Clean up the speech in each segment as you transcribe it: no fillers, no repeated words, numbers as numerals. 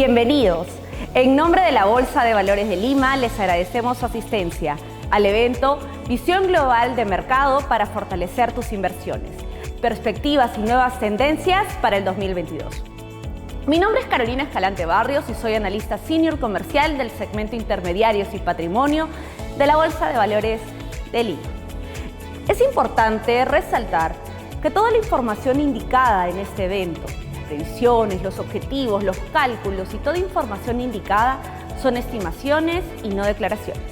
Bienvenidos. En nombre de la Bolsa de Valores de Lima les agradecemos su asistencia al evento Visión Global de Mercado para fortalecer tus inversiones, perspectivas y nuevas tendencias para el 2022. Mi nombre es Carolina Escalante Barrios y soy analista senior comercial del segmento Intermediarios y Patrimonio de la Bolsa de Valores de Lima. Es importante resaltar que toda la información indicada en este evento, previsiones, los objetivos, los cálculos y toda información indicada son estimaciones y no declaraciones.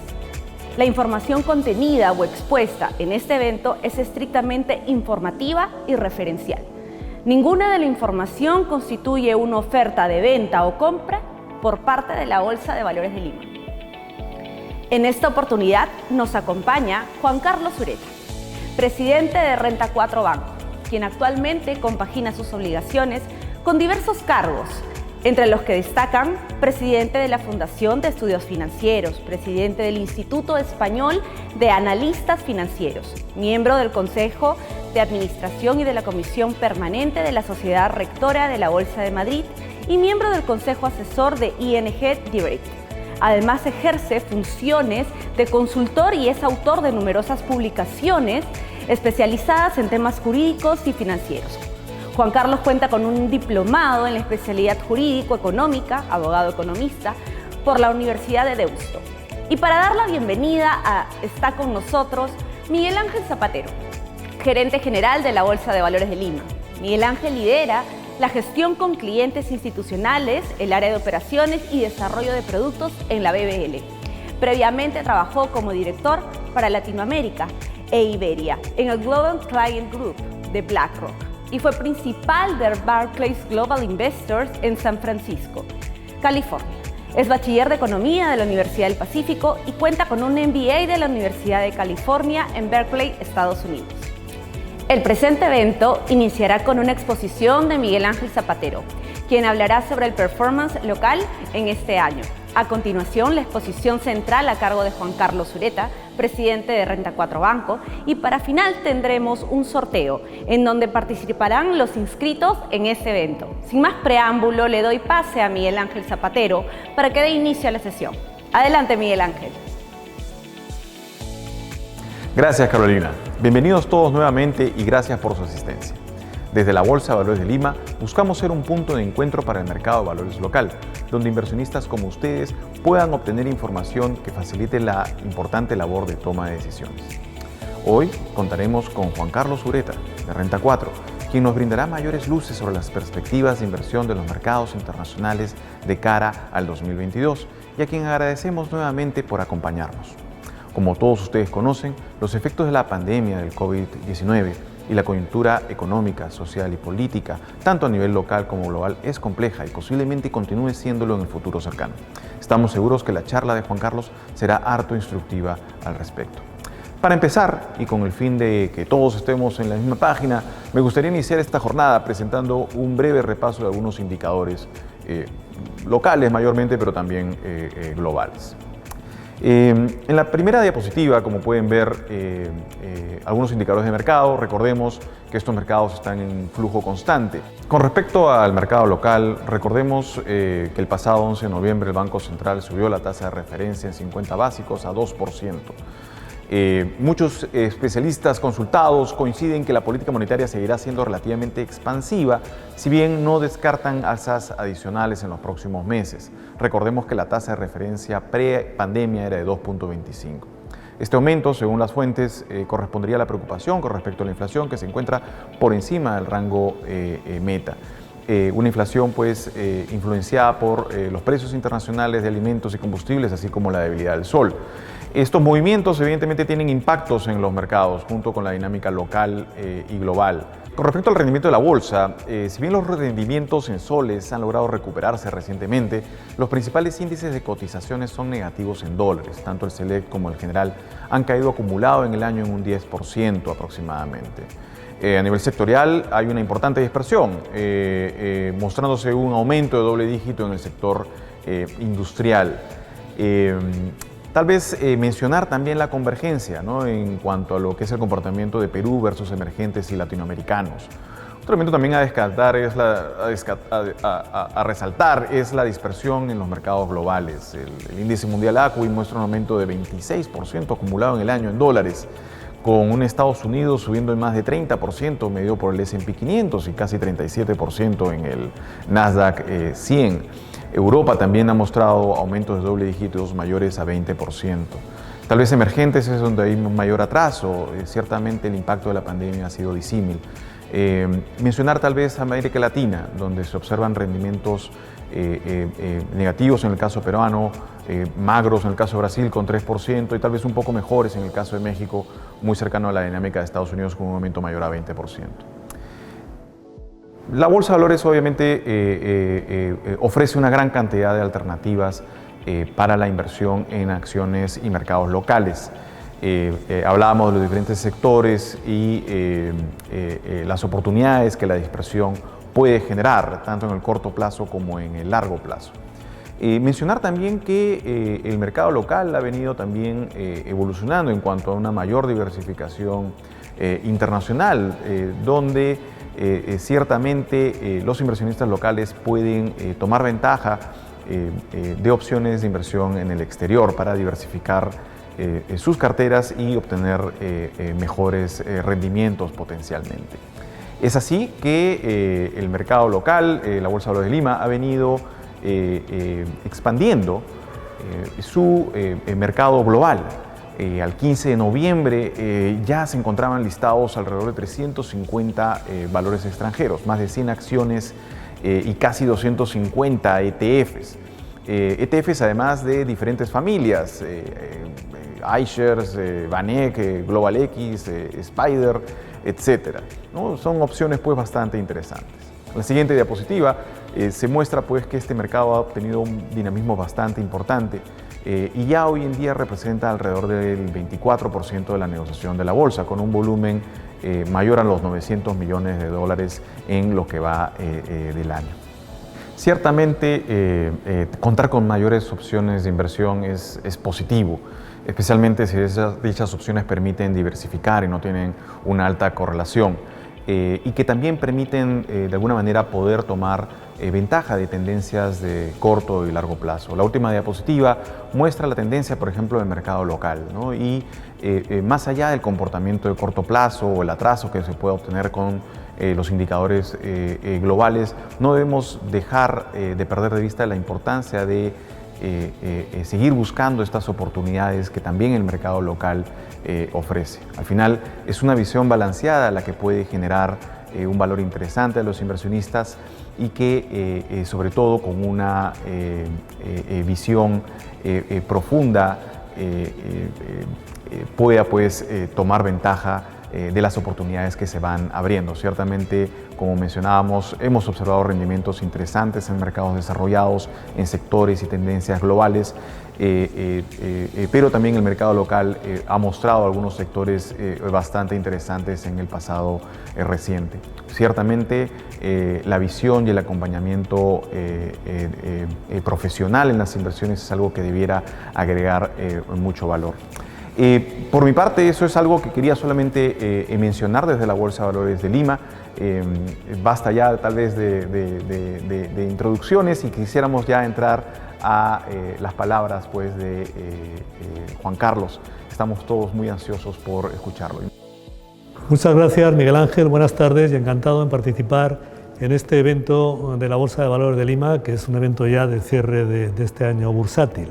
La información contenida o expuesta en este evento es estrictamente informativa y referencial. Ninguna de la información constituye una oferta de venta o compra por parte de la Bolsa de Valores de Lima. En esta oportunidad nos acompaña Juan Carlos Ureta, presidente de Renta 4 Banco, quien actualmente compagina sus obligaciones con diversos cargos, entre los que destacan presidente de la Fundación de Estudios Financieros, presidente del Instituto Español de Analistas Financieros, miembro del Consejo de Administración y de la Comisión Permanente de la Sociedad Rectora de la Bolsa de Madrid y miembro del Consejo Asesor de ING Direct. Además, ejerce funciones de consultor y es autor de numerosas publicaciones especializadas en temas jurídicos y financieros. Juan Carlos cuenta con un diplomado en la especialidad jurídico-económica, abogado economista, por la Universidad de Deusto. Y para dar la bienvenida está con nosotros Miguel Ángel Zapatero, gerente general de la Bolsa de Valores de Lima. Miguel Ángel lidera la gestión con clientes institucionales, el área de operaciones y desarrollo de productos en la BBL. Previamente trabajó como director para Latinoamérica e Iberia en el Global Client Group de BlackRock y fue principal de Barclays Global Investors en San Francisco, California. Es bachiller de Economía de la Universidad del Pacífico y cuenta con un MBA de la Universidad de California en Berkeley, Estados Unidos. El presente evento iniciará con una exposición de Miguel Ángel Zapatero, quien hablará sobre el performance local en este año. A continuación, la exposición central a cargo de Juan Carlos Ureta, presidente de Renta 4 Banco, y para final tendremos un sorteo en donde participarán los inscritos en este evento. Sin más preámbulo, le doy pase a Miguel Ángel Zapatero para que dé inicio a la sesión. Adelante, Miguel Ángel. Gracias, Carolina. Bienvenidos todos nuevamente y gracias por su asistencia. Desde la Bolsa de Valores de Lima buscamos ser un punto de encuentro para el mercado de valores local, donde inversionistas como ustedes puedan obtener información que facilite la importante labor de toma de decisiones. Hoy contaremos con Juan Carlos Ureta, de Renta 4, quien nos brindará mayores luces sobre las perspectivas de inversión de los mercados internacionales de cara al 2022 y a quien agradecemos nuevamente por acompañarnos. Como todos ustedes conocen, los efectos de la pandemia del COVID-19 y la coyuntura económica, social y política, tanto a nivel local como global, es compleja y posiblemente continúe siéndolo en el futuro cercano. Estamos seguros que la charla de Juan Carlos será harto instructiva al respecto. Para empezar, y con el fin de que todos estemos en la misma página, me gustaría iniciar esta jornada presentando un breve repaso de algunos indicadores locales mayormente, pero también globales. En la primera diapositiva, como pueden ver, algunos indicadores de mercado. Recordemos que estos mercados están en flujo constante. Con respecto al mercado local, recordemos que el pasado 11 de noviembre el Banco Central subió la tasa de referencia en 50 básicos a 2%. Muchos especialistas consultados coinciden que la política monetaria seguirá siendo relativamente expansiva, si bien no descartan alzas adicionales en los próximos meses. Recordemos que la tasa de referencia pre-pandemia era de 2.25. Este aumento, según las fuentes, correspondería a la preocupación con respecto a la inflación, que se encuentra por encima del rango meta. Una inflación influenciada por los precios internacionales de alimentos y combustibles, así como la debilidad del sol. Estos movimientos evidentemente tienen impactos en los mercados, junto con la dinámica local y global. Con respecto al rendimiento de la bolsa, si bien los rendimientos en soles han logrado recuperarse recientemente, los principales índices de cotizaciones son negativos en dólares. Tanto el Select como el General han caído acumulado en el año en un 10% aproximadamente. A nivel sectorial hay una importante dispersión, mostrándose un aumento de doble dígito en el sector industrial. Tal vez mencionar también la convergencia, ¿no?, en cuanto a lo que es el comportamiento de Perú versus emergentes y latinoamericanos. Otro elemento también a resaltar es la dispersión en los mercados globales. El índice mundial ACWI muestra un aumento de 26% acumulado en el año en dólares, con un Estados Unidos subiendo en más de 30%, medido por el S&P 500 y casi 37% en el Nasdaq 100. Europa también ha mostrado aumentos de doble dígitos mayores a 20%. Tal vez emergentes es donde hay un mayor atraso. Ciertamente el impacto de la pandemia ha sido disímil. Mencionar tal vez América Latina, donde se observan rendimientos negativos en el caso peruano, magros en el caso de Brasil con 3% y tal vez un poco mejores en el caso de México, muy cercano a la dinámica de Estados Unidos con un aumento mayor a 20%. La Bolsa de Valores obviamente ofrece una gran cantidad de alternativas para la inversión en acciones y mercados locales. Hablábamos de los diferentes sectores y las oportunidades que la dispersión puede generar, tanto en el corto plazo como en el largo plazo. Mencionar también que el mercado local ha venido también evolucionando en cuanto a una mayor diversificación internacional, donde ciertamente los inversionistas locales pueden tomar ventaja de opciones de inversión en el exterior para diversificar sus carteras y obtener mejores rendimientos potencialmente. Es así que el mercado local, la Bolsa de Valores de Lima, ha venido expandiendo su mercado global. Al 15 de noviembre ya se encontraban listados alrededor de 350 valores extranjeros, más de 100 acciones y casi 250 ETFs. ETFs además de diferentes familias, iShares, VanEck, Global X, Spider, etc. ¿no? Son opciones pues bastante interesantes. En la siguiente diapositiva se muestra pues que este mercado ha obtenido un dinamismo bastante importante y ya hoy en día representa alrededor del 24% de la negociación de la bolsa, con un volumen mayor a los 900 millones de dólares en lo que va del año. Ciertamente contar con mayores opciones de inversión es positivo, especialmente si dichas opciones permiten diversificar y no tienen una alta correlación y que también permiten de alguna manera poder tomar ventaja de tendencias de corto y largo plazo. La última diapositiva muestra la tendencia, por ejemplo, del mercado local, ¿no? Y más allá del comportamiento de corto plazo o el atraso que se puede obtener con los indicadores globales, no debemos dejar de perder de vista la importancia de seguir buscando estas oportunidades que también el mercado local ofrece. Al final es una visión balanceada la que puede generar un valor interesante a los inversionistas y que sobre todo con una visión profunda pueda pues tomar ventaja de las oportunidades que se van abriendo. Ciertamente, como mencionábamos, hemos observado rendimientos interesantes en mercados desarrollados, en sectores y tendencias globales, pero también el mercado local ha mostrado algunos sectores bastante interesantes en el pasado reciente. Ciertamente, la visión y el acompañamiento profesional en las inversiones es algo que debiera agregar mucho valor. Por mi parte, eso es algo que quería solamente mencionar desde la Bolsa de Valores de Lima. Basta ya tal vez de introducciones y quisiéramos ya entrar a las palabras pues, de Juan Carlos. Estamos todos muy ansiosos por escucharlo. Muchas gracias, Miguel Ángel. Buenas tardes y encantado en participar en este evento de la Bolsa de Valores de Lima, que es un evento ya de cierre de este año bursátil.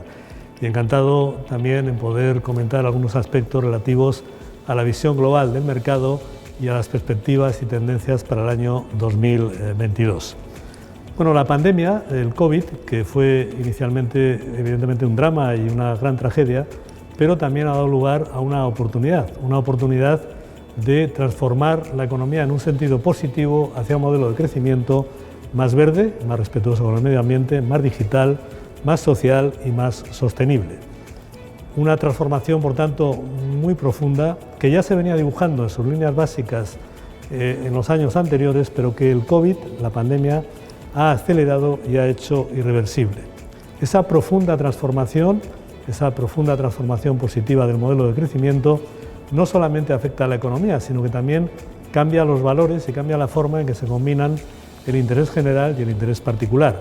Y encantado también en poder comentar algunos aspectos relativos a la visión global del mercado y a las perspectivas y tendencias para el año 2022. Bueno, la pandemia, el COVID, que fue inicialmente evidentemente un drama y una gran tragedia, pero también ha dado lugar a una oportunidad de transformar la economía en un sentido positivo hacia un modelo de crecimiento más verde, más respetuoso con el medio ambiente, más digital, más social y más sostenible. Una transformación, por tanto, muy profunda, que ya se venía dibujando en sus líneas básicas en los años anteriores, pero que el COVID, la pandemia, ha acelerado y ha hecho irreversible. Esa profunda transformación positiva del modelo de crecimiento no solamente afecta a la economía, sino que también cambia los valores y cambia la forma en que se combinan el interés general y el interés particular.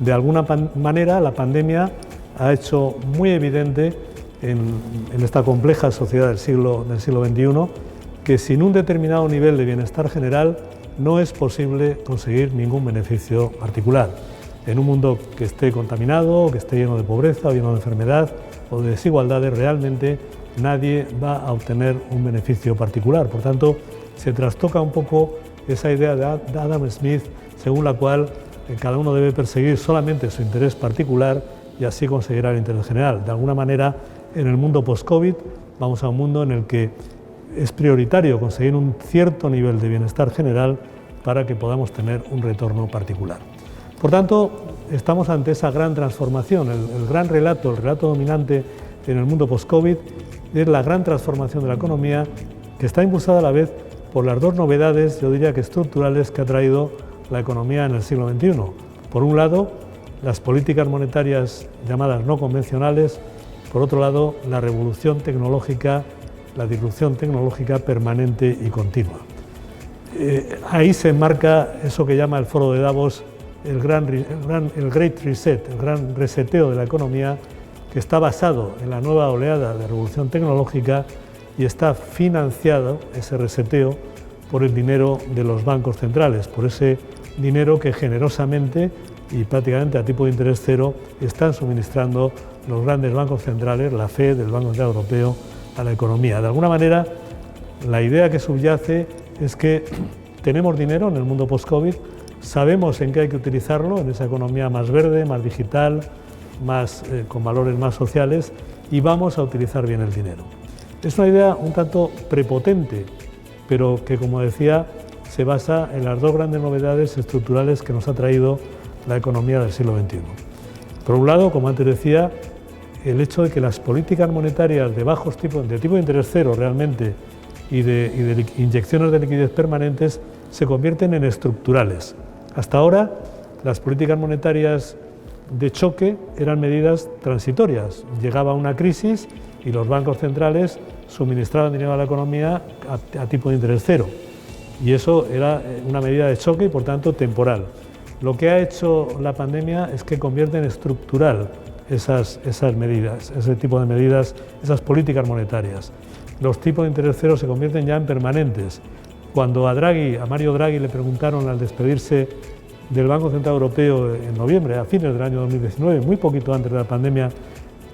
De alguna manera, la pandemia ha hecho muy evidente en esta compleja sociedad del siglo XXI que sin un determinado nivel de bienestar general no es posible conseguir ningún beneficio particular. En un mundo que esté contaminado, que esté lleno de pobreza, o lleno de enfermedad o de desigualdades, realmente nadie va a obtener un beneficio particular. Por tanto, se trastoca un poco esa idea de Adam Smith, según la cual cada uno debe perseguir solamente su interés particular y así conseguirá el interés general. De alguna manera, en el mundo post-COVID, vamos a un mundo en el que es prioritario conseguir un cierto nivel de bienestar general para que podamos tener un retorno particular. Por tanto, estamos ante esa gran transformación. El gran relato, el relato dominante en el mundo post-COVID es la gran transformación de la economía, que está impulsada a la vez por las dos novedades, yo diría que estructurales, que ha traído la economía en el siglo XXI. Por un lado, las políticas monetarias llamadas no convencionales, por otro lado, la revolución tecnológica, la disrupción tecnológica permanente y continua. Ahí se enmarca eso que llama el Foro de Davos el Great Reset, el gran reseteo de la economía, que está basado en la nueva oleada de revolución tecnológica y está financiado, ese reseteo, por el dinero de los bancos centrales, por ese dinero que generosamente y prácticamente a tipo de interés cero están suministrando los grandes bancos centrales, la Fed, el Banco Central Europeo, a la economía. De alguna manera, la idea que subyace es que tenemos dinero en el mundo post-COVID, sabemos en qué hay que utilizarlo, en esa economía más verde, más digital, con valores más sociales, y vamos a utilizar bien el dinero. Es una idea un tanto prepotente, pero que, como decía, se basa en las dos grandes novedades estructurales que nos ha traído la economía del siglo XXI. Por un lado, como antes decía, el hecho de que las políticas monetarias de tipo de interés cero realmente y de inyecciones de liquidez permanentes se convierten en estructurales. Hasta ahora, las políticas monetarias de choque eran medidas transitorias. Llegaba una crisis y los bancos centrales suministraban dinero a la economía a tipo de interés cero. Y eso era una medida de choque y, por tanto, temporal. Lo que ha hecho la pandemia es que convierte en estructural esas medidas, ese tipo de medidas, esas políticas monetarias. Los tipos de interés cero se convierten ya en permanentes. Cuando a Mario Draghi le preguntaron al despedirse del Banco Central Europeo en noviembre, a fines del año 2019, muy poquito antes de la pandemia,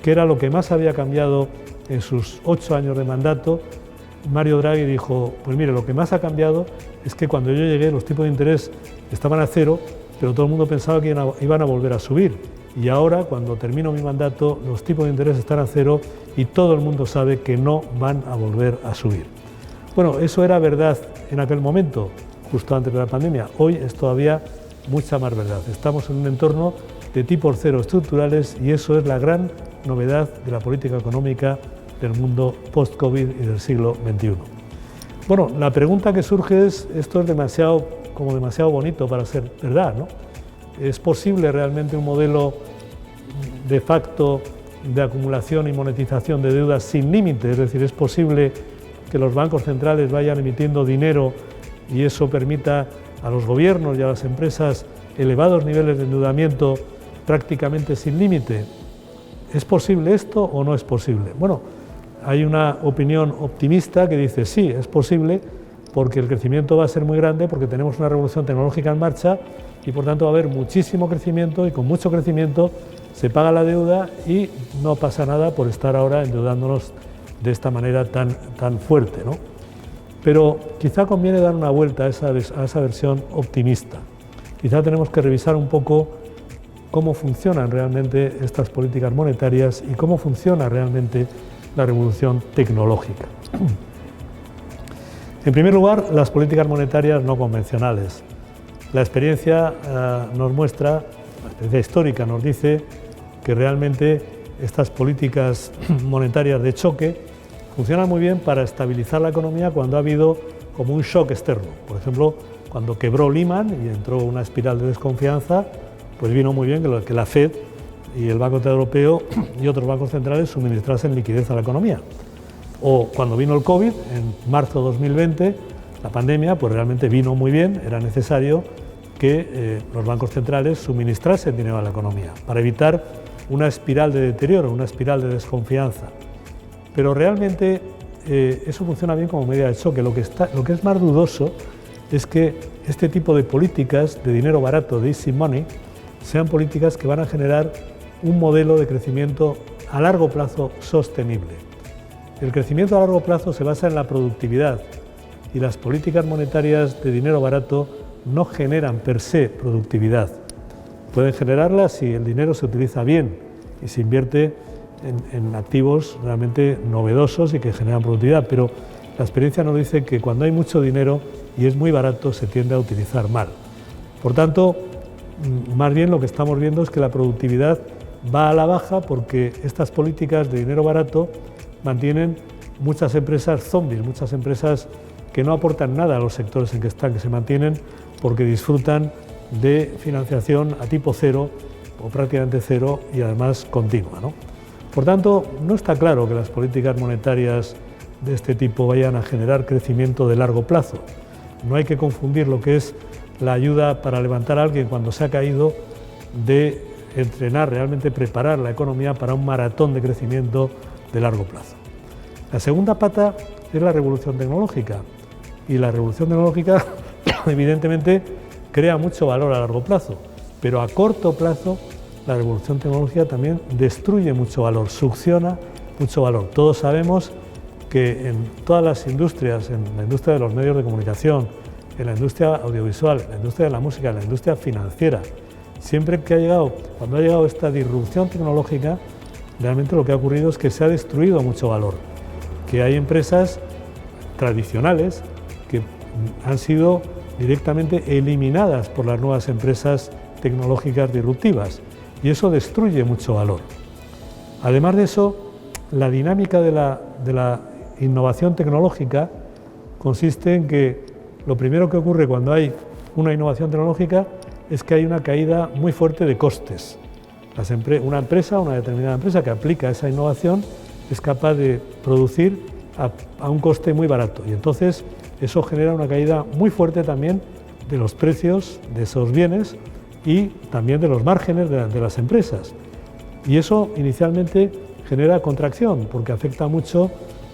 qué era lo que más había cambiado en sus 8 años de mandato, Mario Draghi dijo, pues mire, lo que más ha cambiado es que cuando yo llegué los tipos de interés estaban a cero, pero todo el mundo pensaba que iban a volver a subir. Y ahora, cuando termino mi mandato, los tipos de interés están a cero y todo el mundo sabe que no van a volver a subir. Bueno, eso era verdad en aquel momento, justo antes de la pandemia. Hoy es todavía mucha más verdad. Estamos en un entorno de tipos cero estructurales y eso es la gran novedad de la política económica del mundo post-COVID y del siglo XXI. Bueno, la pregunta que surge es, esto es demasiado bonito para ser verdad, ¿no? ¿Es posible realmente un modelo de facto de acumulación y monetización de deudas sin límite? Es decir, ¿es posible que los bancos centrales vayan emitiendo dinero y eso permita a los gobiernos y a las empresas elevados niveles de endeudamiento prácticamente sin límite? ¿Es posible esto o no es posible? Bueno, hay una opinión optimista que dice sí, es posible, porque el crecimiento va a ser muy grande, porque tenemos una revolución tecnológica en marcha y por tanto va a haber muchísimo crecimiento y con mucho crecimiento se paga la deuda y no pasa nada por estar ahora endeudándonos de esta manera tan fuerte, ¿no? Pero quizá conviene dar una vuelta a esa versión optimista. Quizá tenemos que revisar un poco cómo funcionan realmente estas políticas monetarias y cómo funciona realmente la revolución tecnológica. En primer lugar, las políticas monetarias no convencionales. La experiencia nos muestra, la experiencia histórica nos dice que realmente estas políticas monetarias de choque funcionan muy bien para estabilizar la economía cuando ha habido como un shock externo. Por ejemplo, cuando quebró Lehman y entró una espiral de desconfianza, pues vino muy bien que la Fed y el Banco Central Europeo y otros bancos centrales suministrasen liquidez a la economía. O cuando vino el COVID, en marzo de 2020, La pandemia pues realmente vino muy bien, era necesario que los bancos centrales suministrasen dinero a la economía para evitar una espiral de deterioro, una espiral de desconfianza. Pero realmente eso funciona bien como medida de choque. Lo que es más dudoso es que este tipo de políticas de dinero barato, de easy money, sean políticas que van a generar un modelo de crecimiento a largo plazo sostenible. El crecimiento a largo plazo se basa en la productividad y las políticas monetarias de dinero barato no generan per se productividad. Pueden generarla si el dinero se utiliza bien y se invierte en activos realmente novedosos y que generan productividad, pero la experiencia nos dice que cuando hay mucho dinero y es muy barato se tiende a utilizar mal. Por tanto, más bien lo que estamos viendo es que la productividad va a la baja porque estas políticas de dinero barato mantienen muchas empresas zombies, muchas empresas que no aportan nada a los sectores en que están, que se mantienen porque disfrutan de financiación a tipo cero o prácticamente cero y además continua, ¿no? Por tanto, no está claro que las políticas monetarias de este tipo vayan a generar crecimiento de largo plazo. No hay que confundir lo que es la ayuda para levantar a alguien cuando se ha caído de entrenar, realmente preparar la economía para un maratón de crecimiento de largo plazo. La segunda pata es la revolución tecnológica y la revolución tecnológica evidentemente crea mucho valor a largo plazo, pero a corto plazo la revolución tecnológica también destruye mucho valor, succiona mucho valor. Todos sabemos que en todas las industrias, en la industria de los medios de comunicación, en la industria audiovisual, en la industria de la música, en la industria financiera, cuando ha llegado esta disrupción tecnológica, realmente lo que ha ocurrido es que se ha destruido mucho valor, que hay empresas tradicionales que han sido directamente eliminadas por las nuevas empresas tecnológicas disruptivas y eso destruye mucho valor. Además de eso, la dinámica de la innovación tecnológica consiste en que lo primero que ocurre cuando hay una innovación tecnológica es que hay una caída muy fuerte de costes. Una determinada empresa que aplica esa innovación es capaz de producir a un coste muy barato y entonces eso genera una caída muy fuerte también de los precios de esos bienes y también de los márgenes de las empresas. Y eso inicialmente genera contracción porque afecta mucho,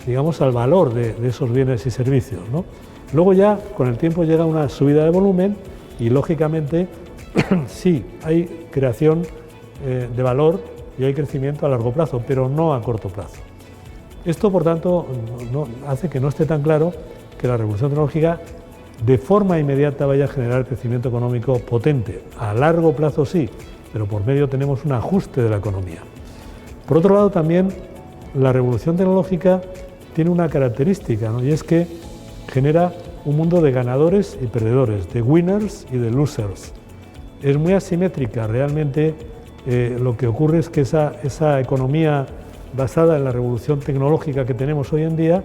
digamos, al valor de esos bienes y servicios, ¿no? Luego ya con el tiempo llega una subida de volumen y lógicamente sí hay creación de valor y hay crecimiento a largo plazo, pero no a corto plazo. Esto, por tanto, hace que no esté tan claro que la revolución tecnológica de forma inmediata vaya a generar crecimiento económico potente. A largo plazo sí, pero por medio tenemos un ajuste de la economía. Por otro lado, también la revolución tecnológica tiene una característica, ¿no? Y es que genera un mundo de ganadores y perdedores, de winners y de losers. Es muy asimétrica, realmente lo que ocurre es que esa economía basada en la revolución tecnológica que tenemos hoy en día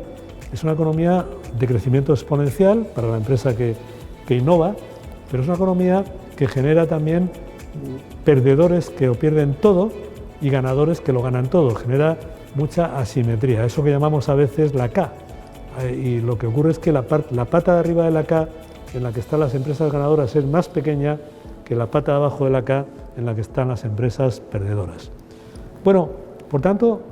es una economía de crecimiento exponencial para la empresa que innova, pero es una economía que genera también perdedores que lo pierden todo y ganadores que lo ganan todo. Genera mucha asimetría, eso que llamamos a veces la K. Y lo que ocurre es que la pata de arriba de la K, en la que están las empresas ganadoras, es más pequeña que la pata de abajo de la K, en la que están las empresas perdedoras. Bueno, por tanto,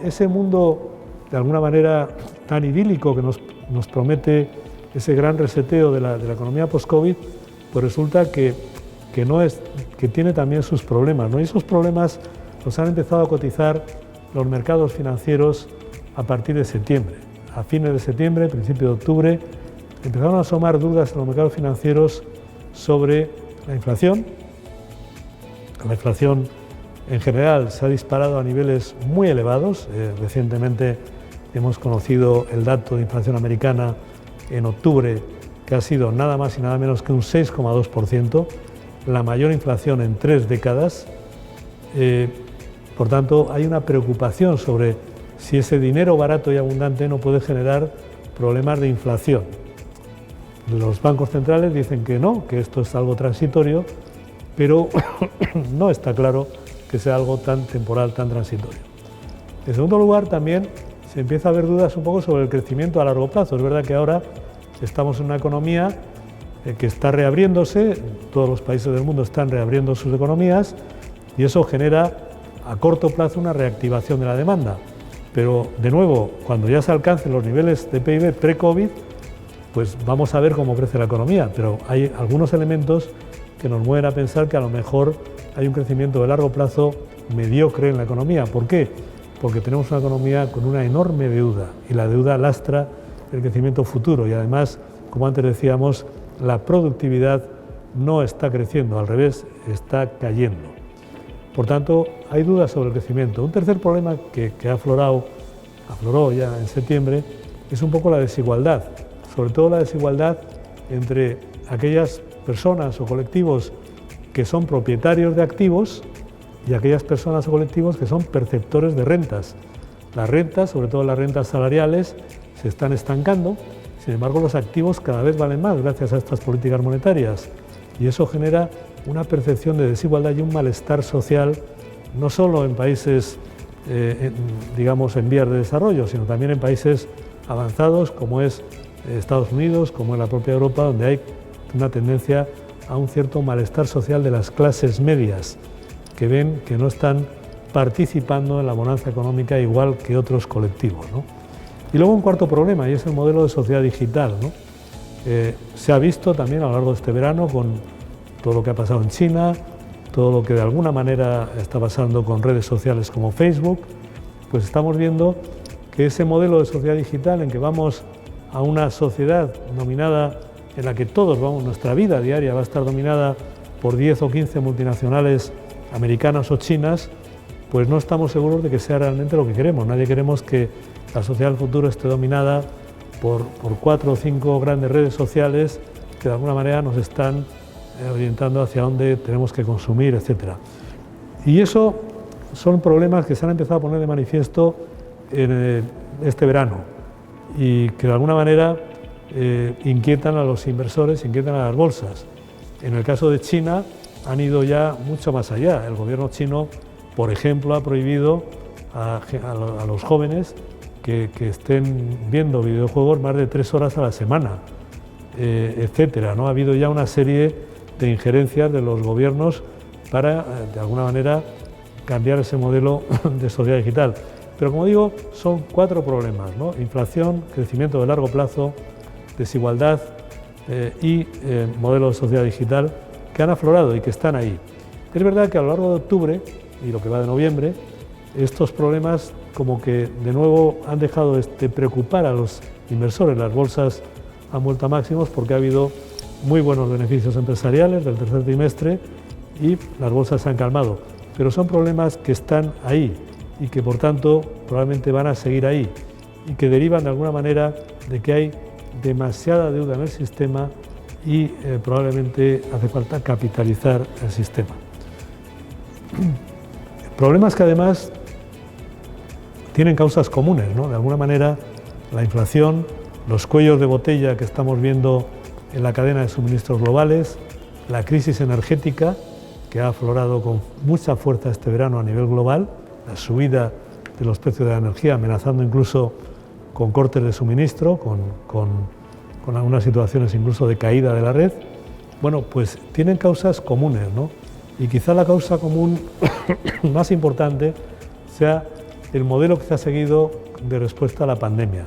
ese mundo de alguna manera tan idílico que nos promete ese gran reseteo de la economía post-COVID, pues resulta que tiene también sus problemas, ¿no? Y esos problemas los han empezado a cotizar los mercados financieros a partir de septiembre. A fines de septiembre, principio de octubre, empezaron a asomar dudas en los mercados financieros sobre la inflación. La inflación en general se ha disparado a niveles muy elevados. Recientemente hemos conocido el dato de inflación americana en octubre, que ha sido nada más y nada menos que un 6,2%, la mayor inflación en 3 décadas. Por tanto, hay una preocupación sobre si ese dinero barato y abundante no puede generar problemas de inflación. Los bancos centrales dicen que no, que esto es algo transitorio, pero no está claro que sea algo tan temporal, tan transitorio. En segundo lugar, también se empieza a ver dudas un poco sobre el crecimiento a largo plazo. Es verdad que ahora estamos en una economía que está reabriéndose, todos los países del mundo están reabriendo sus economías y eso genera a corto plazo una reactivación de la demanda. Pero, de nuevo, cuando ya se alcancen los niveles de PIB pre-COVID, pues vamos a ver cómo crece la economía, pero hay algunos elementos que nos mueven a pensar que a lo mejor hay un crecimiento de largo plazo mediocre en la economía. ¿Por qué? Porque tenemos una economía con una enorme deuda y la deuda lastra el crecimiento futuro y además, como antes decíamos, la productividad no está creciendo, al revés, está cayendo. Por tanto, hay dudas sobre el crecimiento. Un tercer problema que afloró ya en septiembre es un poco la desigualdad, sobre todo la desigualdad entre aquellas personas o colectivos que son propietarios de activos y aquellas personas o colectivos que son perceptores de rentas. Las rentas, sobre todo las rentas salariales, se están estancando, sin embargo los activos cada vez valen más gracias a estas políticas monetarias y eso genera una percepción de desigualdad y un malestar social, no solo en países, digamos, en vías de desarrollo, sino también en países avanzados como es Estados Unidos, como en la propia Europa, donde hay una tendencia a un cierto malestar social de las clases medias, que ven que no están participando en la bonanza económica igual que otros colectivos, ¿no? Y luego un cuarto problema, y es el modelo de sociedad digital, ¿no? Se ha visto también a lo largo de este verano con todo lo que ha pasado en China, todo lo que de alguna manera está pasando con redes sociales como Facebook, pues estamos viendo que ese modelo de sociedad digital en que vamos a una sociedad dominada, en la que todos vamos, nuestra vida diaria va a estar dominada por 10 o 15 multinacionales americanas o chinas, pues no estamos seguros de que sea realmente lo que queremos. Nadie queremos que la sociedad del futuro esté dominada por 4 o 5 grandes redes sociales que de alguna manera nos están orientando hacia dónde tenemos que consumir, etc. Y eso son problemas que se han empezado a poner de manifiesto en este verano y que de alguna manera inquietan a los inversores, inquietan a las bolsas. En el caso de China han ido ya mucho más allá. El gobierno chino, por ejemplo, ha prohibido a los jóvenes que estén viendo videojuegos más de 3 horas a la semana, etcétera, ¿no? Ha habido ya una serie de injerencias de los gobiernos para, de alguna manera, cambiar ese modelo de sociedad digital. Pero, como digo, son 4 problemas, ¿no? Inflación, crecimiento de largo plazo, desigualdad y modelo de sociedad digital que han aflorado y que están ahí. Es verdad que a lo largo de octubre y lo que va de noviembre, estos problemas como que de nuevo han dejado de preocupar a los inversores. Las bolsas han vuelto a máximos porque ha habido muy buenos beneficios empresariales del tercer trimestre y las bolsas se han calmado. Pero son problemas que están ahí y que por tanto probablemente van a seguir ahí y que derivan de alguna manera de que hay demasiada deuda en el sistema y probablemente hace falta capitalizar el sistema. Problemas que además tienen causas comunes, ¿no? De alguna manera la inflación, los cuellos de botella que estamos viendo en la cadena de suministros globales, la crisis energética que ha aflorado con mucha fuerza este verano a nivel global, la subida de los precios de la energía amenazando incluso con cortes de suministro, con algunas situaciones incluso de caída de la red. Bueno, pues tienen causas comunes, ¿no? Y quizá la causa común más importante sea el modelo que se ha seguido de respuesta a la pandemia.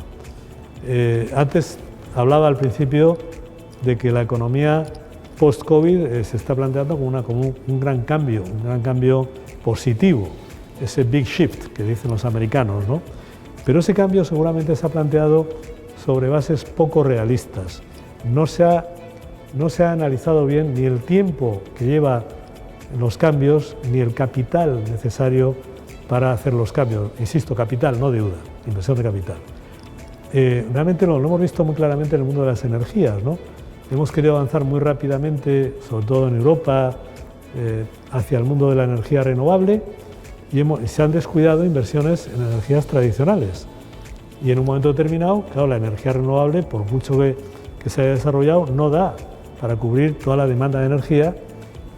Antes hablaba al principio de que la economía post-COVID se está planteando como un gran cambio positivo, ese big shift que dicen los americanos, ¿no? Pero ese cambio seguramente se ha planteado sobre bases poco realistas. No se ha analizado bien ni el tiempo que lleva los cambios, ni el capital necesario para hacer los cambios. Insisto, capital, no deuda, inversión de capital. Realmente lo hemos visto muy claramente en el mundo de las energías, ¿no? Hemos querido avanzar muy rápidamente, sobre todo en Europa, hacia el mundo de la energía renovable y se han descuidado inversiones en energías tradicionales. Y en un momento determinado, claro, la energía renovable, por mucho que se haya desarrollado, no da para cubrir toda la demanda de energía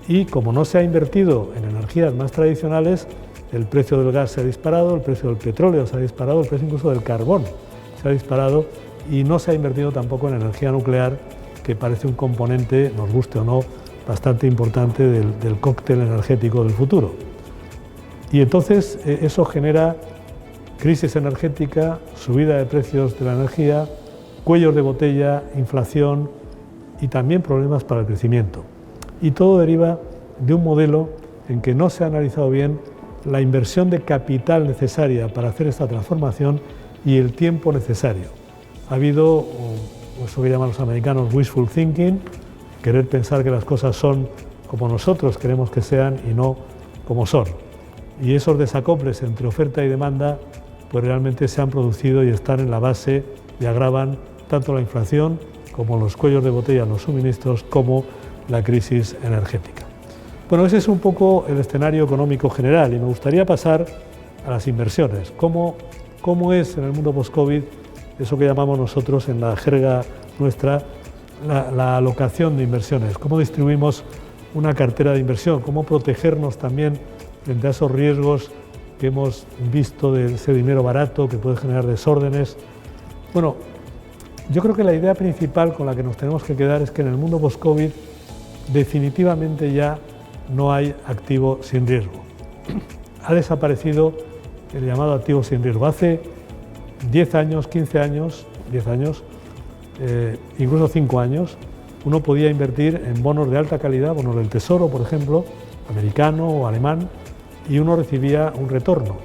y como no se ha invertido en energías más tradicionales, el precio del gas se ha disparado, el precio del petróleo se ha disparado, el precio incluso del carbón se ha disparado y no se ha invertido tampoco en energía nuclear, que parece un componente, nos guste o no, bastante importante del cóctel energético del futuro. Y entonces eso genera crisis energética, subida de precios de la energía, cuellos de botella, inflación y también problemas para el crecimiento. Y todo deriva de un modelo en que no se ha analizado bien la inversión de capital necesaria para hacer esta transformación y el tiempo necesario. Ha habido eso que llaman los americanos wishful thinking, querer pensar que las cosas son como nosotros queremos que sean y no como son. Y esos desacoples entre oferta y demanda pues realmente se han producido y están en la base y agravan tanto la inflación como los cuellos de botella en los suministros como la crisis energética. Bueno, ese es un poco el escenario económico general y me gustaría pasar a las inversiones. ¿Cómo es en el mundo post-COVID eso que llamamos nosotros en la jerga nuestra la alocación de inversiones? ¿Cómo distribuimos una cartera de inversión? ¿Cómo protegernos también frente a esos riesgos que hemos visto de ese dinero barato que puede generar desórdenes? Bueno, yo creo que la idea principal con la que nos tenemos que quedar es que en el mundo post-COVID definitivamente ya no hay activo sin riesgo. Ha desaparecido el llamado activo sin riesgo. Hace 10 años, 15 años, 10 años, incluso 5 años, uno podía invertir en bonos de alta calidad, bonos del Tesoro, por ejemplo, americano o alemán, y uno recibía un retorno.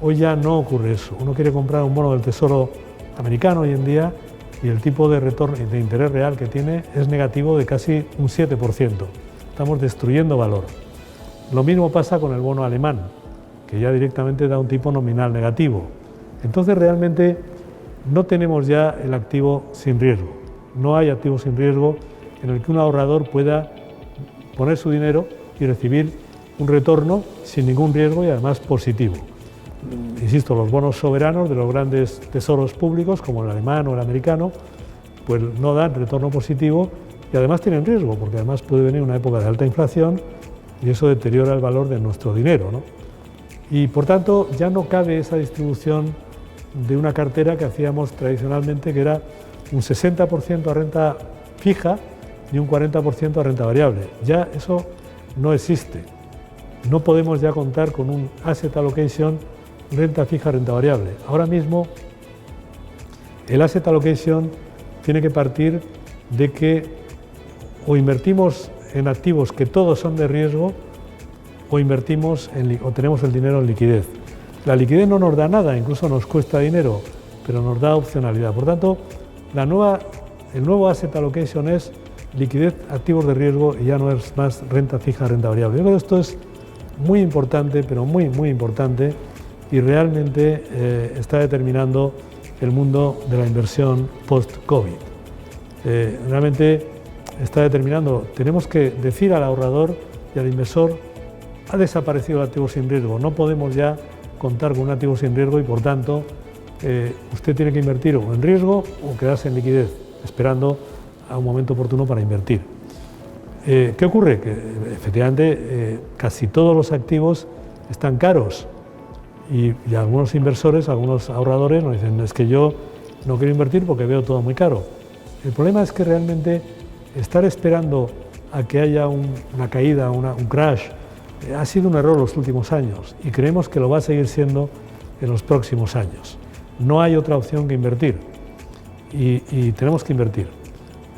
Hoy ya no ocurre eso. Uno quiere comprar un bono del Tesoro americano hoy en día y el tipo de retorno de interés real que tiene es negativo de casi un 7%. Estamos destruyendo valor. Lo mismo pasa con el bono alemán, que ya directamente da un tipo nominal negativo. Entonces realmente no tenemos ya el activo sin riesgo. No hay activo sin riesgo en el que un ahorrador pueda poner su dinero y recibir un retorno sin ningún riesgo y además positivo. Insisto, los bonos soberanos de los grandes tesoros públicos, como el alemán o el americano, pues no dan retorno positivo y además tienen riesgo, porque además puede venir una época de alta inflación y eso deteriora el valor de nuestro dinero, ¿no? Y por tanto ya no cabe esa distribución de una cartera que hacíamos tradicionalmente, que era un 60% a renta fija y un 40% a renta variable. Ya eso no existe. No podemos ya contar con un asset allocation renta fija, renta variable. Ahora mismo el asset allocation tiene que partir de que o invertimos en activos que todos son de riesgo o invertimos o tenemos el dinero en liquidez. La liquidez no nos da nada, incluso nos cuesta dinero, pero nos da opcionalidad. Por tanto, el nuevo asset allocation es liquidez, activos de riesgo y ya no es más renta fija, renta variable. Yo creo que esto es muy importante, pero muy, muy importante y realmente está determinando el mundo de la inversión post-COVID. Realmente está determinando, tenemos que decir al ahorrador y al inversor, ha desaparecido el activo sin riesgo, no podemos ya contar con un activo sin riesgo y por tanto usted tiene que invertir o en riesgo o quedarse en liquidez, esperando a un momento oportuno para invertir. ¿Qué ocurre? Que efectivamente casi todos los activos están caros y algunos inversores, algunos ahorradores nos dicen, es que yo no quiero invertir porque veo todo muy caro. El problema es que realmente estar esperando a que haya una caída, un crash, ha sido un error los últimos años y creemos que lo va a seguir siendo en los próximos años. No hay otra opción que invertir y tenemos que invertir.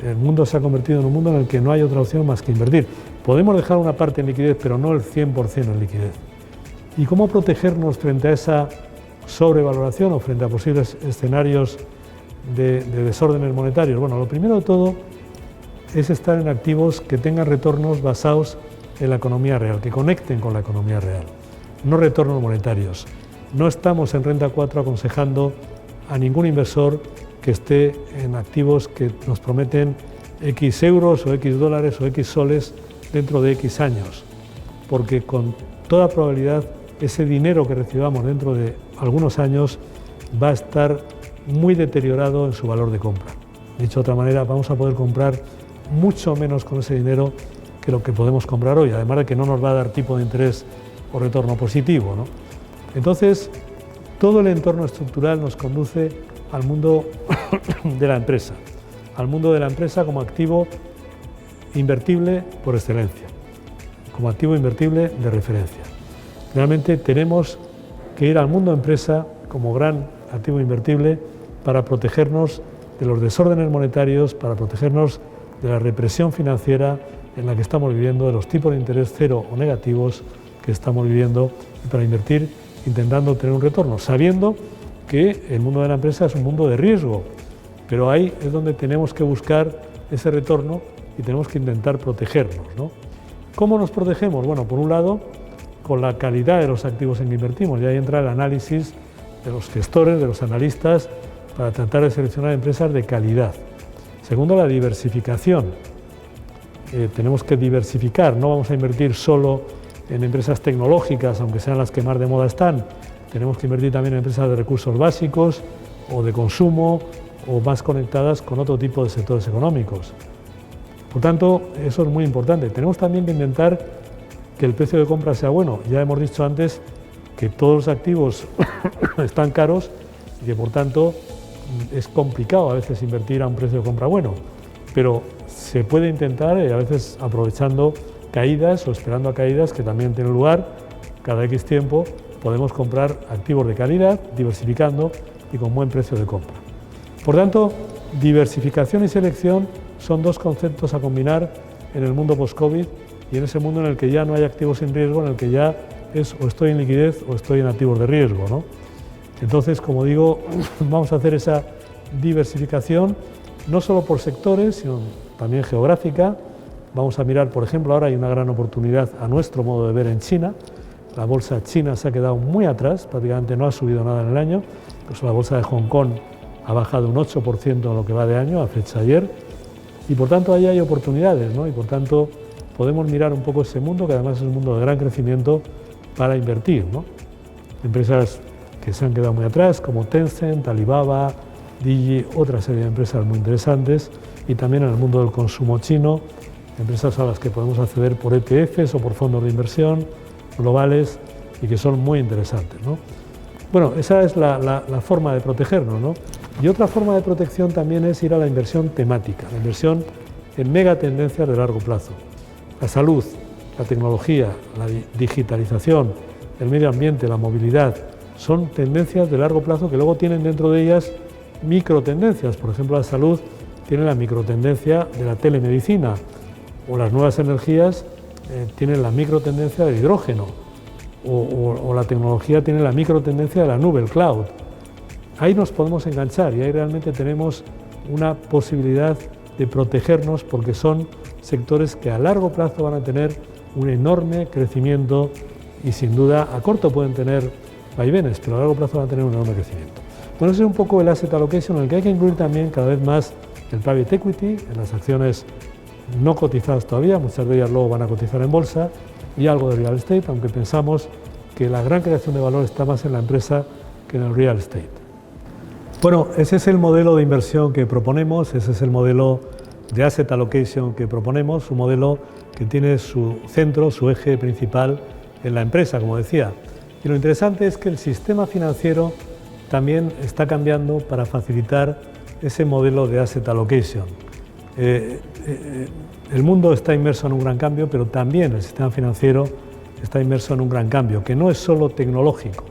El mundo se ha convertido en un mundo en el que no hay otra opción más que invertir. Podemos dejar una parte en liquidez, pero no el 100% en liquidez. ¿Y cómo protegernos frente a esa sobrevaloración o frente a posibles escenarios de desórdenes monetarios? Bueno, lo primero de todo es estar en activos que tengan retornos basados en la economía real, que conecten con la economía real, no retornos monetarios. No estamos en Renta 4 aconsejando a ningún inversor que esté en activos que nos prometen X euros o X dólares o X soles dentro de X años, porque con toda probabilidad ese dinero que recibamos dentro de algunos años va a estar muy deteriorado en su valor de compra. Dicho de otra manera, vamos a poder comprar mucho menos con ese dinero que lo que podemos comprar hoy, además de que no nos va a dar tipo de interés o retorno positivo, ¿no? Entonces, todo el entorno estructural nos conduce al mundo de la empresa, como activo invertible por excelencia, como activo invertible de referencia. Realmente tenemos que ir al mundo empresa como gran activo invertible para protegernos de los desórdenes monetarios, para protegernos de la represión financiera en la que estamos viviendo, de los tipos de interés cero o negativos que estamos viviendo, y para invertir intentando obtener un retorno, sabiendo que el mundo de la empresa es un mundo de riesgo, pero ahí es donde tenemos que buscar ese retorno y tenemos que intentar protegernos, ¿no? ¿Cómo nos protegemos? Bueno, por un lado, con la calidad de los activos en que invertimos, y ahí entra el análisis de los gestores, de los analistas, para tratar de seleccionar empresas de calidad. Segundo, la diversificación. Tenemos que diversificar, no vamos a invertir solo en empresas tecnológicas, aunque sean las que más de moda están. Tenemos que invertir también en empresas de recursos básicos o de consumo o más conectadas con otro tipo de sectores económicos. Por tanto, eso es muy importante. Tenemos también que intentar que el precio de compra sea bueno. Ya hemos dicho antes que todos los activos están caros y que por tanto es complicado a veces invertir a un precio de compra bueno, pero se puede intentar, a veces aprovechando caídas o esperando a caídas que también tienen lugar cada X tiempo, podemos comprar activos de calidad, diversificando y con buen precio de compra. Por tanto, diversificación y selección son dos conceptos a combinar en el mundo post-COVID y en ese mundo en el que ya no hay activos sin riesgo, en el que ya es o estoy en liquidez o estoy en activos de riesgo, ¿no? Entonces, como digo, vamos a hacer esa diversificación no solo por sectores, sino también geográfica. Vamos a mirar, por ejemplo, ahora hay una gran oportunidad a nuestro modo de ver en China. La bolsa china se ha quedado muy atrás, prácticamente no ha subido nada en el año. Incluso la bolsa de Hong Kong ha bajado un 8% en lo que va de año, a fecha ayer. Y por tanto ahí hay oportunidades, ¿no? Y por tanto podemos mirar un poco ese mundo, que además es un mundo de gran crecimiento, para invertir, ¿no? Empresas que se han quedado muy atrás, como Tencent, Alibaba, Digi, otra serie de empresas muy interesantes, y también en el mundo del consumo chino, empresas a las que podemos acceder por ETFs o por fondos de inversión globales y que son muy interesantes, ¿no? Bueno, esa es la forma de protegernos, ¿no? Y otra forma de protección también es ir a la inversión temática, la inversión en megatendencias de largo plazo. La salud, la tecnología, la digitalización, el medio ambiente, la movilidad, son tendencias de largo plazo que luego tienen dentro de ellas microtendencias. Por ejemplo, la salud tiene la microtendencia de la telemedicina, o las nuevas energías tienen la microtendencia del hidrógeno, o la tecnología tiene la microtendencia de la nube, el cloud. Ahí nos podemos enganchar y ahí realmente tenemos una posibilidad de protegernos porque son sectores que a largo plazo van a tener un enorme crecimiento y sin duda a corto pueden tener vaivenes, pero a largo plazo van a tener un enorme crecimiento. Bueno, ese es un poco el asset allocation en el que hay que incluir también cada vez más el private equity en las acciones no cotizadas todavía, muchas de ellas luego van a cotizar en bolsa, y algo de real estate, aunque pensamos que la gran creación de valor está más en la empresa que en el real estate. Bueno, ese es el modelo de inversión que proponemos, ese es el modelo de asset allocation que proponemos, un modelo que tiene su centro, su eje principal en la empresa, como decía. Y lo interesante es que el sistema financiero también está cambiando para facilitar ese modelo de asset allocation. El mundo está inmerso en un gran cambio, pero también el sistema financiero está inmerso en un gran cambio, que no es solo tecnológico,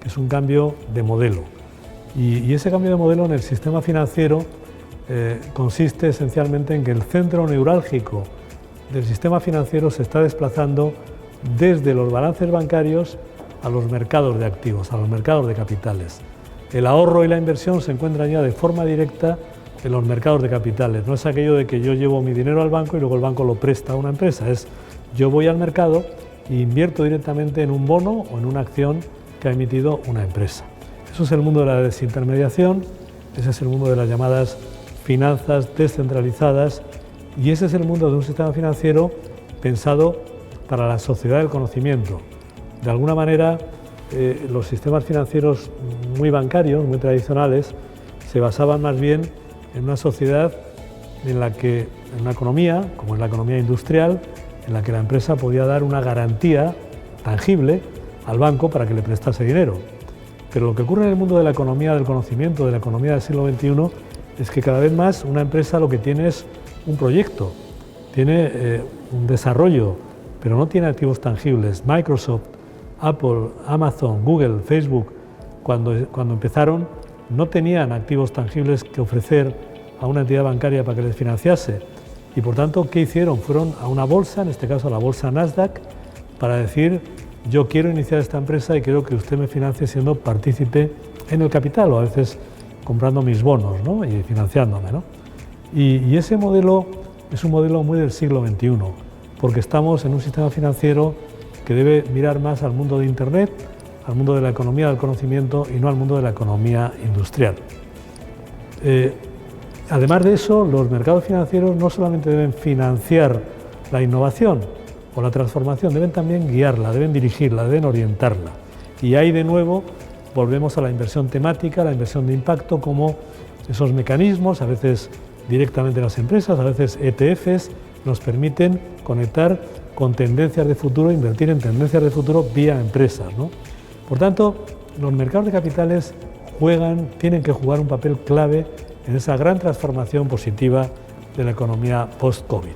que es un cambio de modelo. Y ese cambio de modelo en el sistema financiero consiste esencialmente en que el centro neurálgico del sistema financiero se está desplazando desde los balances bancarios a los mercados de activos, a los mercados de capitales. El ahorro y la inversión se encuentran ya de forma directa en los mercados de capitales. No es aquello de que yo llevo mi dinero al banco y luego el banco lo presta a una empresa, es yo voy al mercado e invierto directamente en un bono o en una acción que ha emitido una empresa. Eso es el mundo de la desintermediación, ese es el mundo de las llamadas finanzas descentralizadas y ese es el mundo de un sistema financiero pensado para la sociedad del conocimiento. De alguna manera, los sistemas financieros muy bancarios, muy tradicionales, se basaban más bien en una sociedad en la que, en una economía, como en la economía industrial, en la que la empresa podía dar una garantía tangible al banco para que le prestase dinero. Pero lo que ocurre en el mundo de la economía del conocimiento, de la economía del siglo XXI, es que cada vez más una empresa lo que tiene es un proyecto, tiene un desarrollo, pero no tiene activos tangibles. Microsoft, Apple, Amazon, Google, Facebook, cuando empezaron, no tenían activos tangibles que ofrecer a una entidad bancaria para que les financiase. Y por tanto, ¿qué hicieron? Fueron a una bolsa, en este caso a la bolsa Nasdaq, para decir: yo quiero iniciar esta empresa y quiero que usted me financie siendo partícipe en el capital, o a veces comprando mis bonos, ¿no? Y financiándome, ¿no? Y ese modelo es un modelo muy del siglo XXI, porque estamos en un sistema financiero que debe mirar más al mundo de Internet, al mundo de la economía del conocimiento y no al mundo de la economía industrial. Además de eso, los mercados financieros no solamente deben financiar la innovación o la transformación, deben también guiarla, deben dirigirla, deben orientarla. Y ahí de nuevo volvemos a la inversión temática, a la inversión de impacto, como esos mecanismos, a veces directamente en las empresas, a veces ETFs, nos permiten conectar con tendencias de futuro, invertir en tendencias de futuro vía empresas, ¿no? Por tanto, los mercados de capitales tienen que jugar un papel clave en esa gran transformación positiva de la economía post-COVID.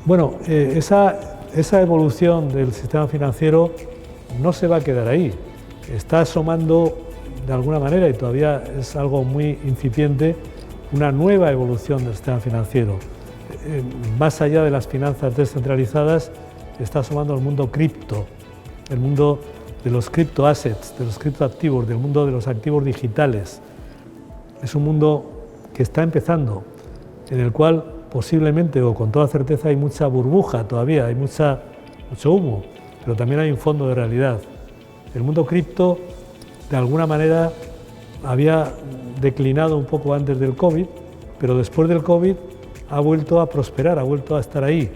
Bueno, esa evolución del sistema financiero no se va a quedar ahí. Está asomando de alguna manera, y todavía es algo muy incipiente, una nueva evolución del sistema financiero. Más allá de las finanzas descentralizadas, está asomando el mundo cripto, el mundo de los criptoassets, de los criptoactivos, del mundo de los activos digitales. Es un mundo que está empezando, en el cual posiblemente o con toda certeza hay mucha burbuja todavía, hay mucho humo, pero también hay un fondo de realidad. El mundo cripto, de alguna manera, había declinado un poco antes del COVID, pero después del COVID ha vuelto a prosperar, ha vuelto a estar ahí.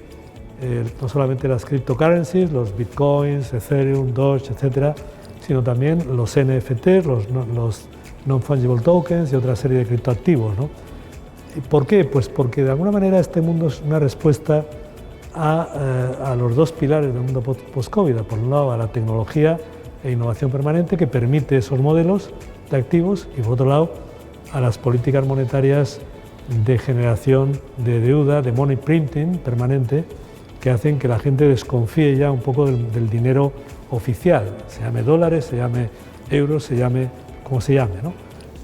No solamente las cryptocurrencies, los bitcoins, Ethereum, Doge, etcétera, sino también los NFT, los non-fungible tokens y otra serie de criptoactivos, ¿no? ¿Por qué? Pues porque de alguna manera este mundo es una respuesta a los dos pilares del mundo post-COVID. Por un lado, a la tecnología e innovación permanente que permite esos modelos de activos, y por otro lado, a las políticas monetarias de generación de deuda, de money printing permanente, que hacen que la gente desconfíe ya un poco del dinero oficial, se llame dólares, se llame euros, se llame como se llame, ¿no?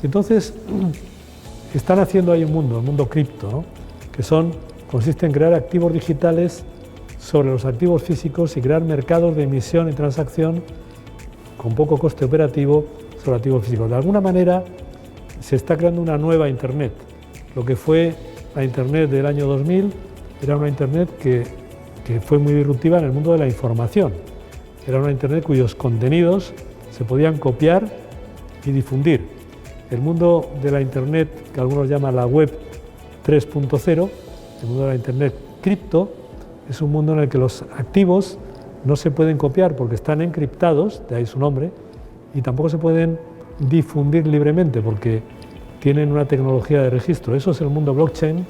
Entonces, están haciendo ahí un mundo, el mundo cripto, ¿no? Que consiste en crear activos digitales sobre los activos físicos y crear mercados de emisión y transacción con poco coste operativo sobre activos físicos. De alguna manera se está creando una nueva Internet. Lo que fue la Internet del año 2000 era una Internet que fue muy disruptiva en el mundo de la información. Era una Internet cuyos contenidos se podían copiar y difundir. El mundo de la Internet, que algunos llaman la Web 3.0, el mundo de la Internet cripto, es un mundo en el que los activos no se pueden copiar porque están encriptados, de ahí su nombre, y tampoco se pueden difundir libremente porque tienen una tecnología de registro. Eso es el mundo blockchain,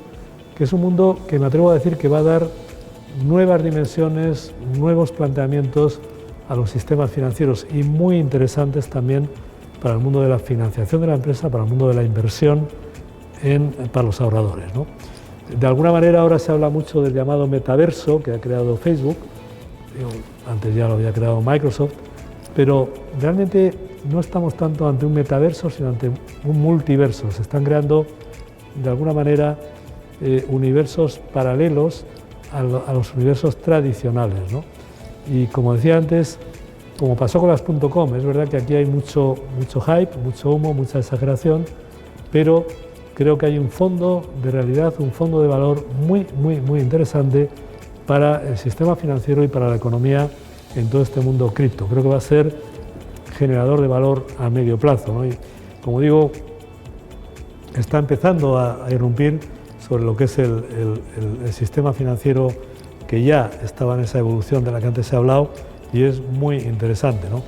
que es un mundo que me atrevo a decir que va a dar nuevas dimensiones, nuevos planteamientos a los sistemas financieros y muy interesantes también para el mundo de la financiación de la empresa, para el mundo de la inversión para los ahorradores, ¿no? De alguna manera ahora se habla mucho del llamado metaverso que ha creado Facebook, antes ya lo había creado Microsoft, pero realmente no estamos tanto ante un metaverso, sino ante un multiverso. Se están creando de alguna manera universos paralelos a los universos tradicionales, ¿no? Y como decía antes, como pasó con las .com, es verdad que aquí hay mucho hype, mucho humo, mucha exageración, pero creo que hay un fondo de realidad, un fondo de valor muy interesante para el sistema financiero y para la economía en todo este mundo cripto. Creo que va a ser generador de valor a medio plazo, ¿no? Y como digo, está empezando a irrumpir sobre lo que es el sistema financiero que ya estaba en esa evolución de la que antes he hablado y es muy interesante, ¿no?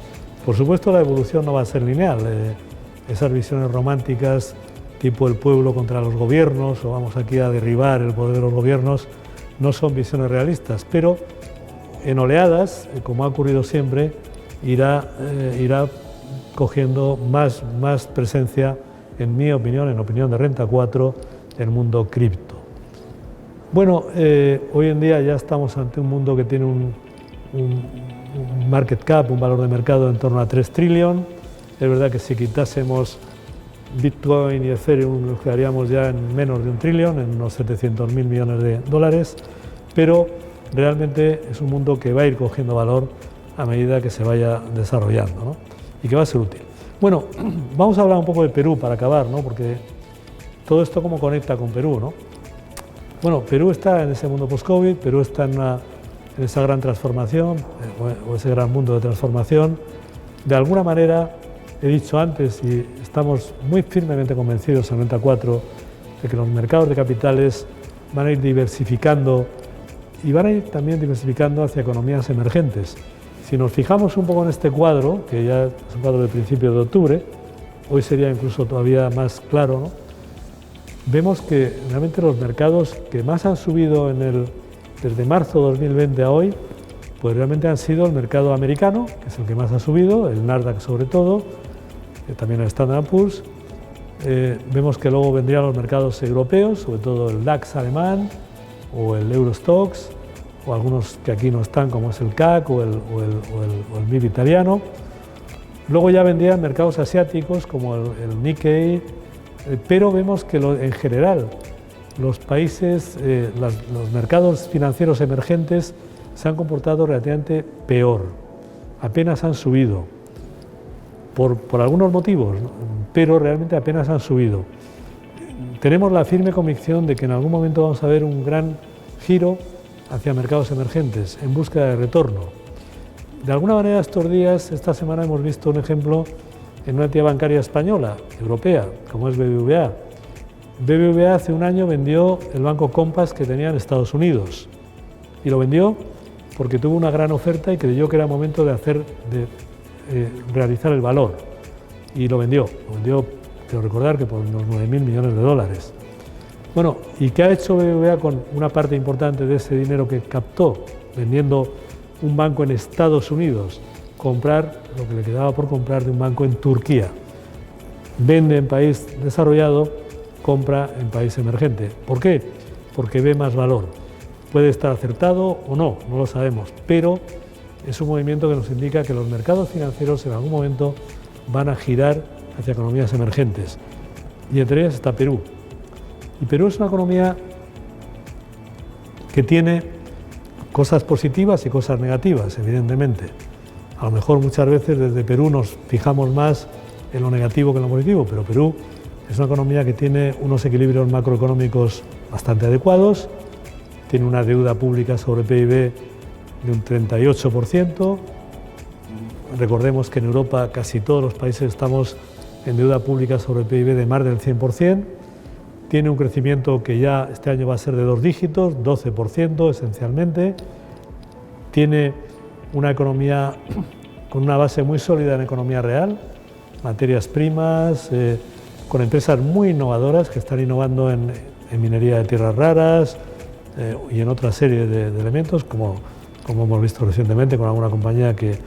Por supuesto, la evolución no va a ser lineal. Esas visiones románticas tipo el pueblo contra los gobiernos o vamos aquí a derribar el poder de los gobiernos no son visiones realistas, pero en oleadas, como ha ocurrido siempre, irá cogiendo más presencia, en mi opinión, en opinión de Renta 4, el mundo cripto. Bueno, hoy en día ya estamos ante un mundo que tiene un market cap, un valor de mercado en torno a 3 trillones. Es verdad que si quitásemos Bitcoin y Ethereum nos quedaríamos ya en menos de 1 trillón, en unos 700.000 millones de dólares, pero realmente es un mundo que va a ir cogiendo valor a medida que se vaya desarrollando, ¿no? Y que va a ser útil. Bueno, vamos a hablar un poco de Perú para acabar, ¿no? Porque todo esto cómo conecta con Perú, ¿no? Bueno, Perú está en ese mundo post-COVID, Perú está en esa gran transformación, o ese gran mundo de transformación. De alguna manera, he dicho antes, y estamos muy firmemente convencidos en Renta 4, de que los mercados de capitales van a ir diversificando y van a ir también diversificando hacia economías emergentes. Si nos fijamos un poco en este cuadro, que ya es un cuadro de principios de octubre, hoy sería incluso todavía más claro, ¿no? Vemos que realmente los mercados que más han subido desde marzo de 2020 a hoy, pues realmente han sido el mercado americano, que es el que más ha subido, el Nasdaq sobre todo, también el Standard & Poor's. Vemos que luego vendrían los mercados europeos, sobre todo el DAX alemán o el Eurostoxx, o algunos que aquí no están, como es el CAC o el MIB italiano. Luego ya vendrían mercados asiáticos como el Nikkei, pero vemos que en general los países, los mercados financieros emergentes se han comportado relativamente peor, apenas han subido, por algunos motivos, ¿no? Pero realmente apenas han subido. Tenemos la firme convicción de que en algún momento vamos a ver un gran giro hacia mercados emergentes en búsqueda de retorno. De alguna manera estos días, esta semana hemos visto un ejemplo en una entidad bancaria española, europea, como es BBVA. BBVA hace un año vendió el banco Compass que tenía en Estados Unidos y lo vendió porque tuvo una gran oferta y creyó que era momento de realizar el valor y lo vendió, quiero recordar que por unos 9.000 millones de dólares. Bueno, ¿y qué ha hecho BBVA con una parte importante de ese dinero que captó vendiendo un banco en Estados Unidos? Comprar lo que le quedaba por comprar de un banco en Turquía. Vende en país desarrollado, compra en país emergente. ¿Por qué? Porque ve más valor. Puede estar acertado o no, no lo sabemos, pero es un movimiento que nos indica que los mercados financieros en algún momento van a girar hacia economías emergentes. Y entre ellas está Perú. Y Perú es una economía que tiene cosas positivas y cosas negativas, evidentemente. A lo mejor muchas veces desde Perú nos fijamos más en lo negativo que en lo positivo, pero Perú es una economía que tiene unos equilibrios macroeconómicos bastante adecuados, tiene una deuda pública sobre PIB de un 38%. Recordemos que en Europa casi todos los países estamos en deuda pública sobre PIB de más del 100%. Tiene un crecimiento que ya este año va a ser de 2 dígitos, 12% esencialmente. Tiene una economía con una base muy sólida en economía real, materias primas, con empresas muy innovadoras que están innovando en minería de tierras raras y en otra serie de elementos, como hemos visto recientemente con alguna compañía que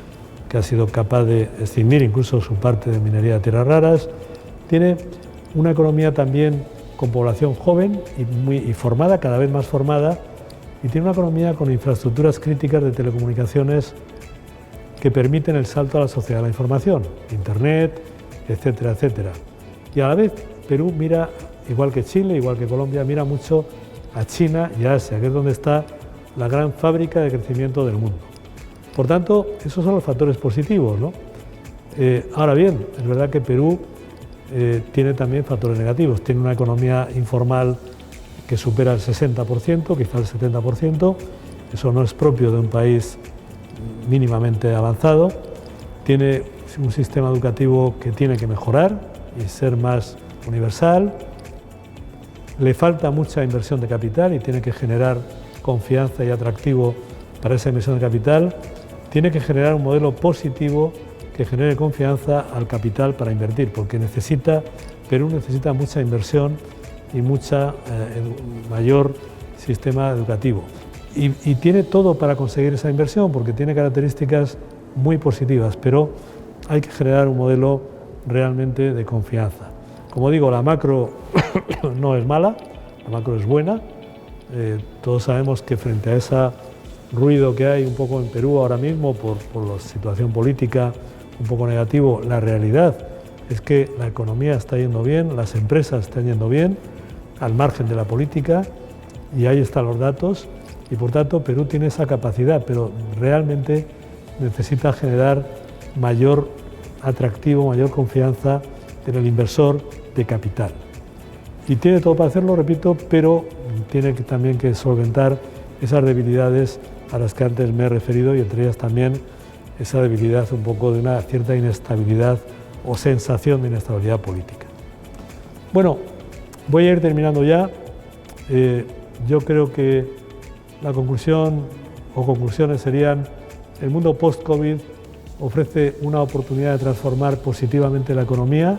ha sido capaz de escindir incluso su parte de minería de tierras raras. Tiene una economía también con población joven y formada, cada vez más formada, y tiene una economía con infraestructuras críticas de telecomunicaciones que permiten el salto a la sociedad de la información, Internet, etcétera, etcétera. Y a la vez Perú mira, igual que Chile, igual que Colombia, mira mucho a China y a Asia, que es donde está la gran fábrica de crecimiento del mundo. Por tanto, esos son los factores positivos, ¿no? Ahora bien, es verdad que Perú tiene también factores negativos. Tiene una economía informal que supera el 60%, quizá el 70%. Eso no es propio de un país mínimamente avanzado. Tiene un sistema educativo que tiene que mejorar y ser más universal. Le falta mucha inversión de capital y tiene que generar confianza y atractivo para esa inversión de capital. Tiene que generar un modelo positivo que genere confianza al capital para invertir, porque Perú necesita mucha inversión y mayor sistema educativo. Y tiene todo para conseguir esa inversión, porque tiene características muy positivas, pero hay que generar un modelo realmente de confianza. Como digo, la macro no es mala, la macro es buena. Todos sabemos que frente a ese ruido que hay un poco en Perú ahora mismo por la situación política un poco negativo, la realidad es que la economía está yendo bien, las empresas están yendo bien, al margen de la política, y ahí están los datos, y por tanto Perú tiene esa capacidad, pero realmente necesita generar mayor atractivo, mayor confianza en el inversor de capital. Y tiene todo para hacerlo, repito, pero tiene también que solventar esas debilidades a las que antes me he referido, y entre ellas también esa debilidad un poco de una cierta inestabilidad o sensación de inestabilidad política. Bueno, voy a ir terminando ya. Yo creo que la conclusión o conclusiones serían: el mundo post-COVID ofrece una oportunidad de transformar positivamente la economía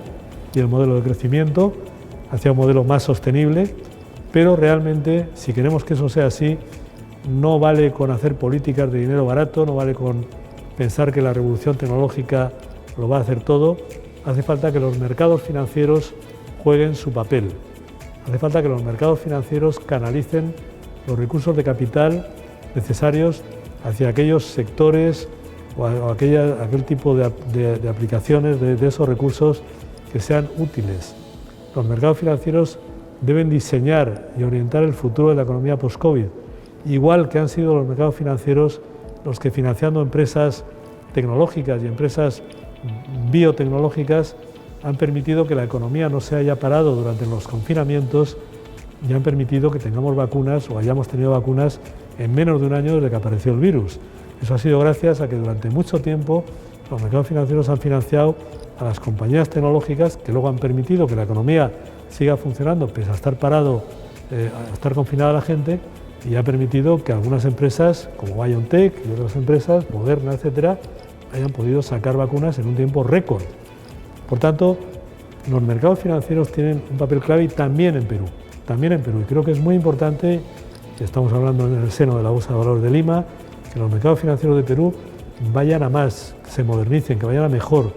y el modelo de crecimiento hacia un modelo más sostenible, pero realmente, si queremos que eso sea así, no vale con hacer políticas de dinero barato, no vale con pensar que la revolución tecnológica lo va a hacer todo. Hace falta que los mercados financieros jueguen su papel. Hace falta que los mercados financieros canalicen los recursos de capital necesarios hacia aquellos sectores o aquel tipo de aplicaciones de esos recursos que sean útiles. Los mercados financieros deben diseñar y orientar el futuro de la economía post-COVID, igual que han sido los mercados financieros los que, financiando empresas tecnológicas y empresas biotecnológicas, han permitido que la economía no se haya parado durante los confinamientos y han permitido que tengamos vacunas o hayamos tenido vacunas en menos de un año desde que apareció el virus. Eso ha sido gracias a que durante mucho tiempo los mercados financieros han financiado a las compañías tecnológicas, que luego han permitido que la economía siga funcionando pese a estar parado, a estar confinada la gente, y ha permitido que algunas empresas como BioNTech y otras empresas, Moderna, etcétera, hayan podido sacar vacunas en un tiempo récord. Por tanto, los mercados financieros tienen un papel clave, y también en Perú. Y creo que es muy importante, que estamos hablando en el seno de la Bolsa de Valores de Lima, que los mercados financieros de Perú vayan a más, que se modernicen, que vayan a mejor,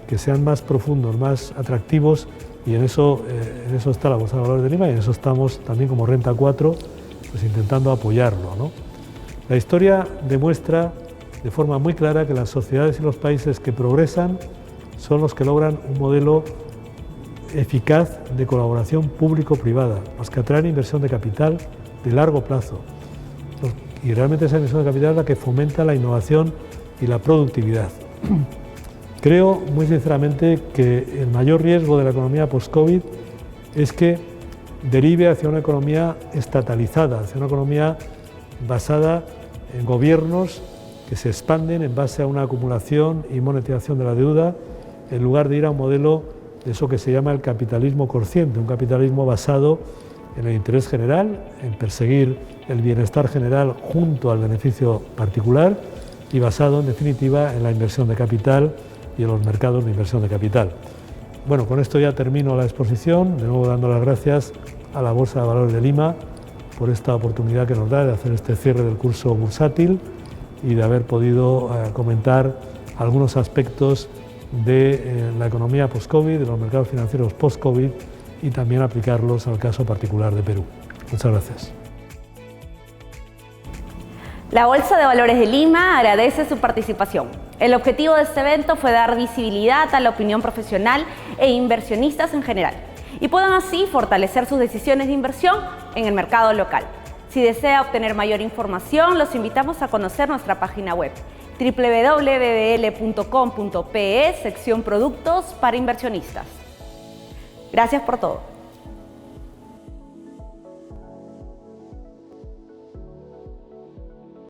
que sean más profundos, más atractivos, y en eso está la Bolsa de Valores de Lima, y en eso estamos también como Renta 4, pues intentando apoyarlo, ¿no? La historia demuestra de forma muy clara que las sociedades y los países que progresan son los que logran un modelo eficaz de colaboración público-privada, los que atraen inversión de capital de largo plazo. Y realmente esa inversión de capital es la que fomenta la innovación y la productividad. Creo muy sinceramente que el mayor riesgo de la economía post-COVID es que derive hacia una economía estatalizada, hacia una economía basada en gobiernos que se expanden en base a una acumulación y monetización de la deuda, en lugar de ir a un modelo de eso que se llama el capitalismo consciente, un capitalismo basado en el interés general, en perseguir el bienestar general junto al beneficio particular, y basado en definitiva en la inversión de capital y en los mercados de inversión de capital. Bueno, con esto ya termino la exposición, de nuevo dando las gracias a la Bolsa de Valores de Lima por esta oportunidad que nos da de hacer este cierre del curso bursátil y de haber podido comentar algunos aspectos de la economía post-COVID, de los mercados financieros post-COVID, y también aplicarlos al caso particular de Perú. Muchas gracias. La Bolsa de Valores de Lima agradece su participación. El objetivo de este evento fue dar visibilidad a la opinión profesional e inversionistas en general, y puedan así fortalecer sus decisiones de inversión en el mercado local. Si desea obtener mayor información, los invitamos a conocer nuestra página web www.bbl.com.pe, sección Productos para Inversionistas. Gracias por todo.